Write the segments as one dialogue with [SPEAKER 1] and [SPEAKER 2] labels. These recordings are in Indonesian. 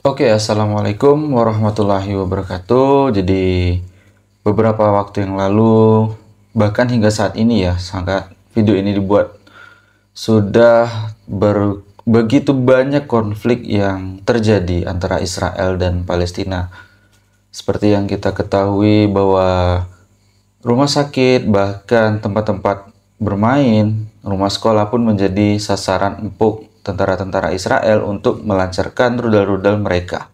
[SPEAKER 1] Oke, Assalamualaikum warahmatullahi wabarakatuh. Jadi, beberapa waktu yang lalu, bahkan hingga saat ini ya, sangat video ini dibuat, sudah begitu banyak konflik yang terjadi antara Israel dan Palestina. Seperti yang kita ketahui bahwa rumah sakit, bahkan tempat-tempat bermain, rumah sekolah pun menjadi sasaran empuk tentara-tentara Israel untuk melancarkan rudal-rudal mereka.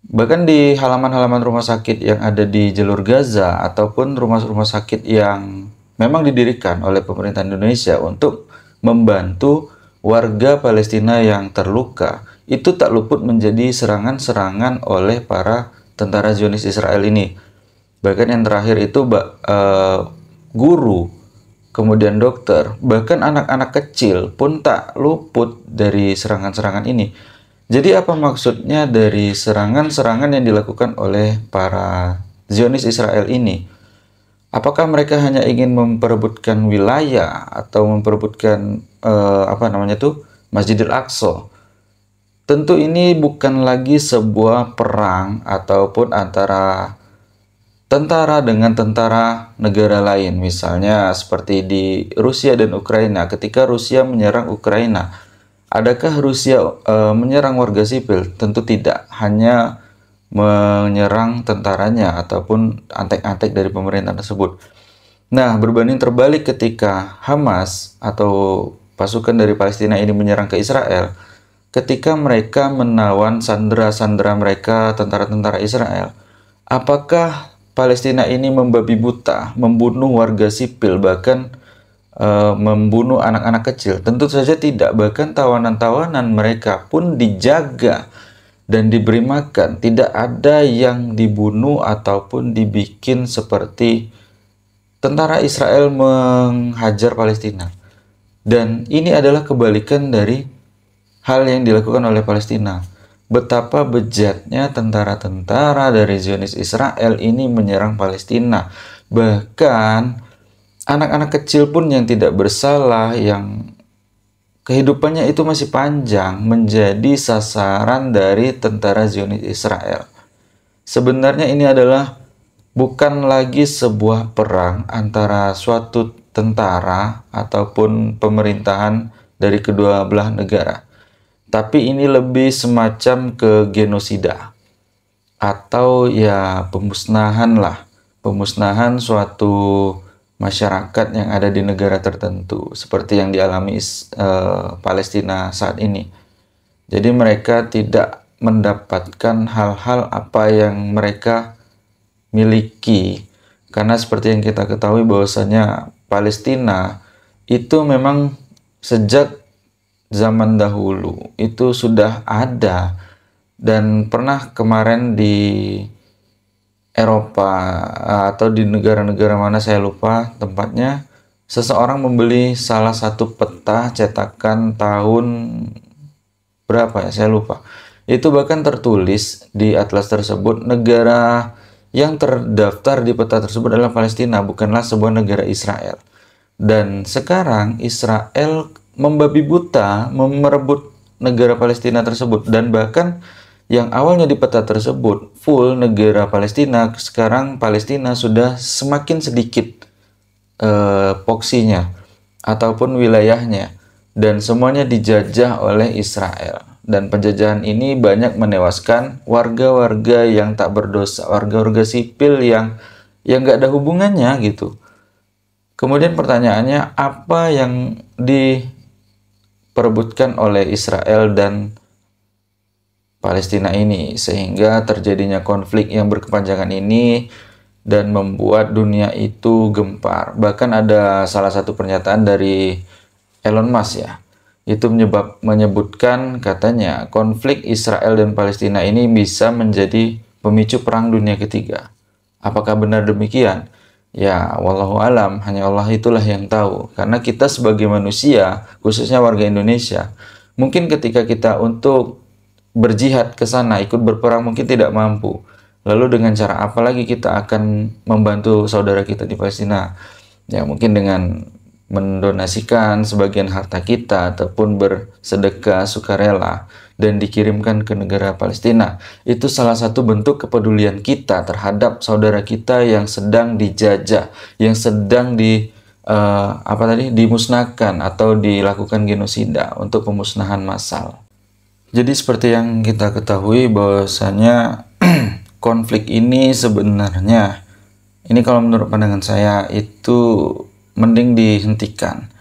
[SPEAKER 1] Bahkan di halaman-halaman rumah sakit yang ada di jalur Gaza ataupun rumah-rumah sakit yang memang didirikan oleh pemerintah Indonesia untuk membantu warga Palestina yang terluka, itu tak luput menjadi serangan-serangan oleh para tentara Zionis Israel ini. Bahkan yang terakhir itu guru, kemudian dokter, bahkan anak-anak kecil pun tak luput dari serangan-serangan ini. Jadi apa maksudnya dari serangan-serangan yang dilakukan oleh para Zionis Israel ini? Apakah mereka hanya ingin memperebutkan wilayah atau memperebutkan Masjidil Aqsa? Tentu ini bukan lagi sebuah perang ataupun antara tentara dengan tentara negara lain, misalnya seperti di Rusia dan Ukraina. Ketika Rusia menyerang Ukraina, adakah Rusia menyerang warga sipil? Tentu tidak, hanya menyerang tentaranya ataupun antek-antek dari pemerintah tersebut. Nah, berbanding terbalik ketika Hamas atau pasukan dari Palestina ini menyerang ke Israel, ketika mereka menawan sandera-sandera mereka, tentara-tentara Israel, apakah Palestina ini membabi buta, membunuh warga sipil, bahkan membunuh anak-anak kecil? Tentu saja tidak. Bahkan tawanan-tawanan mereka pun dijaga dan diberi makan. Tidak ada yang dibunuh ataupun dibikin seperti tentara Israel menghajar Palestina. Dan ini adalah kebalikan dari hal yang dilakukan oleh Palestina. Betapa bejatnya tentara-tentara dari Zionis Israel ini menyerang Palestina. Bahkan anak-anak kecil pun yang tidak bersalah, yang kehidupannya itu masih panjang, menjadi sasaran dari tentara Zionis Israel. Sebenarnya ini adalah bukan lagi sebuah perang antara suatu tentara ataupun pemerintahan dari kedua belah negara. Tapi ini lebih semacam ke genosida atau ya pemusnahan lah, pemusnahan suatu masyarakat yang ada di negara tertentu seperti yang dialami Palestina saat ini. Jadi mereka tidak mendapatkan hal-hal apa yang mereka miliki, karena seperti yang kita ketahui bahwasanya Palestina itu memang sejak zaman dahulu itu sudah ada, dan pernah kemarin di Eropa atau di negara-negara mana saya lupa tempatnya, seseorang membeli salah satu peta cetakan tahun berapa ya, saya lupa. Itu bahkan tertulis di atlas tersebut negara yang terdaftar di peta tersebut adalah Palestina, bukanlah sebuah negara Israel. Dan sekarang Israel membabi buta merebut negara Palestina tersebut, dan bahkan yang awalnya di peta tersebut full negara Palestina, sekarang Palestina sudah semakin sedikit poksinya ataupun wilayahnya, dan semuanya dijajah oleh Israel. Dan penjajahan ini banyak menewaskan warga-warga yang tak berdosa, warga-warga sipil yang nggak ada hubungannya gitu. Kemudian pertanyaannya, apa yang diperebutkan oleh Israel dan Palestina ini sehingga terjadinya konflik yang berkepanjangan ini dan membuat dunia itu gempar? Bahkan ada salah satu pernyataan dari Elon Musk ya, itu menyebutkan katanya konflik Israel dan Palestina ini bisa menjadi pemicu perang dunia ketiga. Apakah benar demikian? Ya, wallahu alam, hanya Allah itulah yang tahu. Karena kita sebagai manusia, khususnya warga Indonesia, mungkin ketika kita untuk berjihad ke sana, ikut berperang mungkin tidak mampu. Lalu dengan cara apa lagi kita akan membantu saudara kita di Palestina? Ya, mungkin dengan mendonasikan sebagian harta kita ataupun bersedekah sukarela. dan dikirimkan ke negara Palestina. Itu salah satu bentuk kepedulian kita terhadap saudara kita yang sedang dijajah, yang sedang dimusnahkan atau dilakukan genosida untuk pemusnahan massal. Jadi seperti yang kita ketahui bahwasanya konflik ini sebenarnya, ini kalau menurut pandangan saya itu mending dihentikan.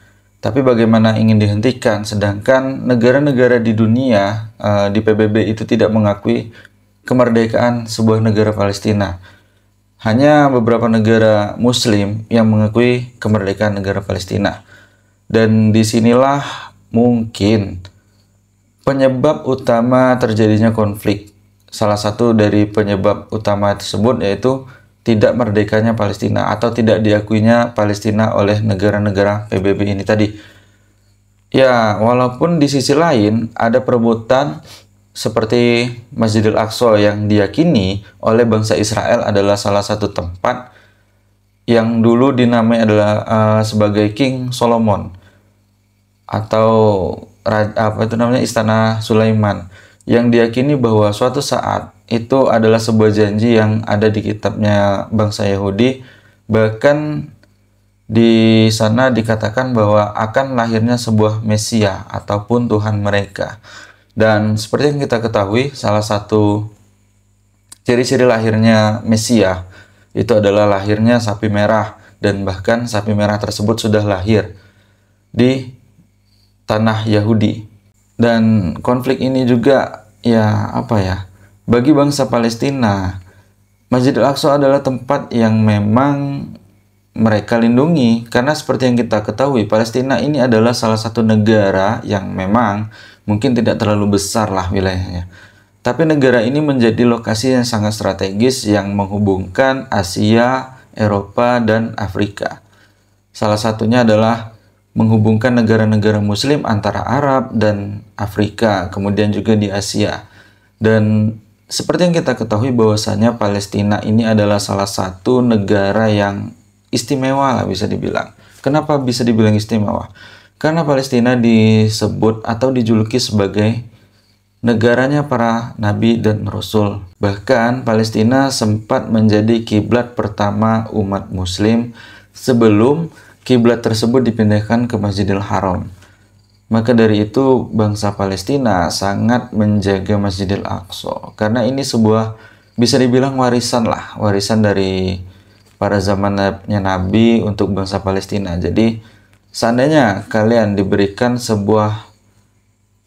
[SPEAKER 1] Tapi bagaimana ingin dihentikan sedangkan negara-negara di dunia di PBB itu tidak mengakui kemerdekaan sebuah negara Palestina. Hanya beberapa negara muslim yang mengakui kemerdekaan negara Palestina. Dan disinilah mungkin penyebab utama terjadinya konflik. Salah satu dari penyebab utama tersebut yaitu tidak merdekanya Palestina atau tidak diakuinya Palestina oleh negara-negara PBB ini tadi. Ya, walaupun di sisi lain ada perebutan seperti Masjidil Aqsa yang diyakini oleh bangsa Israel adalah salah satu tempat yang dulu dinamai adalah sebagai King Solomon atau Istana Sulaiman, yang diyakini bahwa suatu saat itu adalah sebuah janji yang ada di kitabnya bangsa Yahudi. Bahkan di sana dikatakan bahwa akan lahirnya sebuah Mesia ataupun Tuhan mereka. Dan seperti yang kita ketahui, salah satu ciri-ciri lahirnya Mesia itu adalah lahirnya sapi merah, dan bahkan sapi merah tersebut sudah lahir di tanah Yahudi. Dan konflik ini juga bagi bangsa Palestina, Masjidil Aqsa adalah tempat yang memang mereka lindungi, karena seperti yang kita ketahui, Palestina ini adalah salah satu negara yang memang mungkin tidak terlalu besar lah wilayahnya. Tapi negara ini menjadi lokasi yang sangat strategis yang menghubungkan Asia, Eropa, dan Afrika. Salah satunya adalah menghubungkan negara-negara muslim antara Arab dan Afrika, kemudian juga di Asia. Dan seperti yang kita ketahui bahwasanya Palestina ini adalah salah satu negara yang istimewa lah bisa dibilang. Kenapa bisa dibilang istimewa? Karena Palestina disebut atau dijuluki sebagai negaranya para nabi dan rasul. Bahkan Palestina sempat menjadi kiblat pertama umat muslim sebelum kiblat tersebut dipindahkan ke Masjidil Haram. Maka dari itu bangsa Palestina sangat menjaga Masjidil Aqsa, karena ini sebuah bisa dibilang warisan dari pada zamannya Nabi untuk bangsa Palestina. Jadi seandainya kalian diberikan sebuah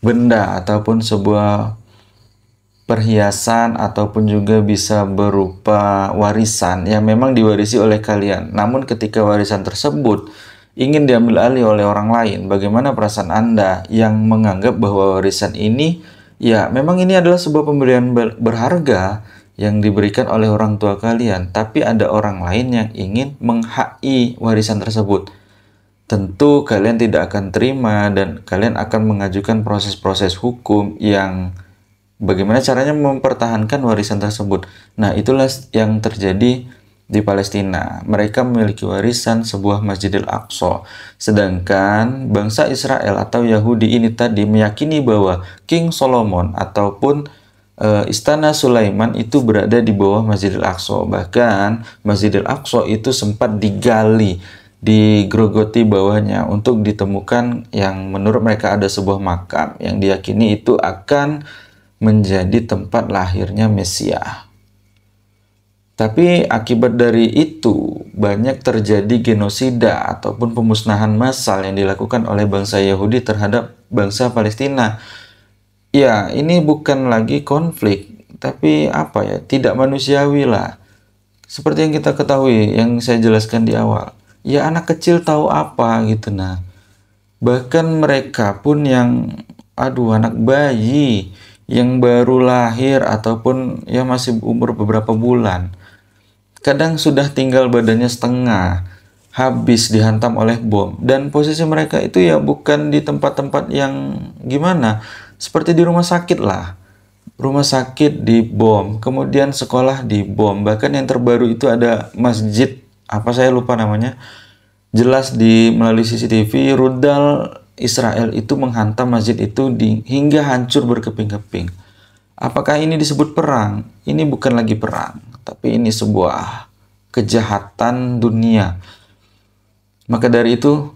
[SPEAKER 1] benda ataupun sebuah perhiasan ataupun juga bisa berupa warisan yang memang diwarisi oleh kalian, namun ketika warisan tersebut ingin diambil alih oleh orang lain, bagaimana perasaan Anda yang menganggap bahwa warisan ini memang ini adalah sebuah pemberian berharga yang diberikan oleh orang tua kalian, tapi ada orang lain yang ingin menghaki warisan tersebut. Tentu kalian tidak akan terima dan kalian akan mengajukan proses-proses hukum yang bagaimana caranya mempertahankan warisan tersebut. Nah, itulah yang terjadi di Palestina. Mereka memiliki warisan sebuah Masjidil Aqsa. Sedangkan bangsa Israel atau Yahudi ini tadi meyakini bahwa King Solomon ataupun Istana Sulaiman itu berada di bawah Masjidil Aqsa. Bahkan Masjidil Aqsa itu sempat digali, digerogoti bawahnya untuk ditemukan yang menurut mereka ada sebuah makam yang diyakini itu akan menjadi tempat lahirnya Mesia. Tapi akibat dari itu banyak terjadi genosida ataupun pemusnahan massal yang dilakukan oleh bangsa Yahudi terhadap bangsa Palestina. Ya, ini bukan lagi konflik, tapi tidak manusiawi lah. Seperti yang kita ketahui, yang saya jelaskan di awal. Ya, anak kecil tahu apa gitu. Nah, bahkan mereka pun yang anak bayi yang baru lahir ataupun masih umur beberapa bulan, kadang sudah tinggal badannya setengah, habis dihantam oleh bom. Dan posisi mereka itu bukan di tempat-tempat yang gimana, seperti di rumah sakit lah. Rumah sakit dibom, kemudian sekolah dibom. Bahkan yang terbaru itu ada masjid, saya lupa namanya. Jelas melalui CCTV, rudal Israel itu menghantam masjid itu hingga hancur berkeping-keping. Apakah ini disebut perang? Ini bukan lagi perang, tapi ini sebuah kejahatan dunia. Maka dari itu,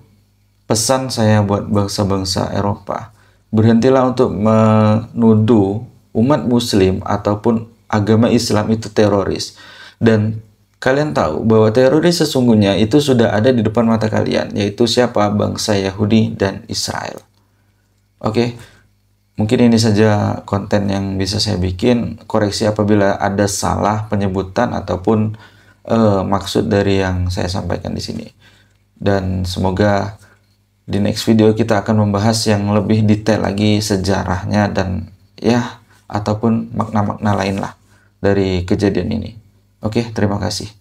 [SPEAKER 1] pesan saya buat bangsa-bangsa Eropa, berhentilah untuk menuduh umat muslim ataupun agama Islam itu teroris. Dan kalian tahu bahwa teroris sesungguhnya itu sudah ada di depan mata kalian, yaitu siapa? Bangsa Yahudi dan Israel. Oke, mungkin ini saja konten yang bisa saya bikin. Koreksi apabila ada salah penyebutan ataupun maksud dari yang saya sampaikan di sini. Dan semoga di next video kita akan membahas yang lebih detail lagi sejarahnya dan ya, ataupun makna-makna lain lah dari kejadian ini. Oke, terima kasih.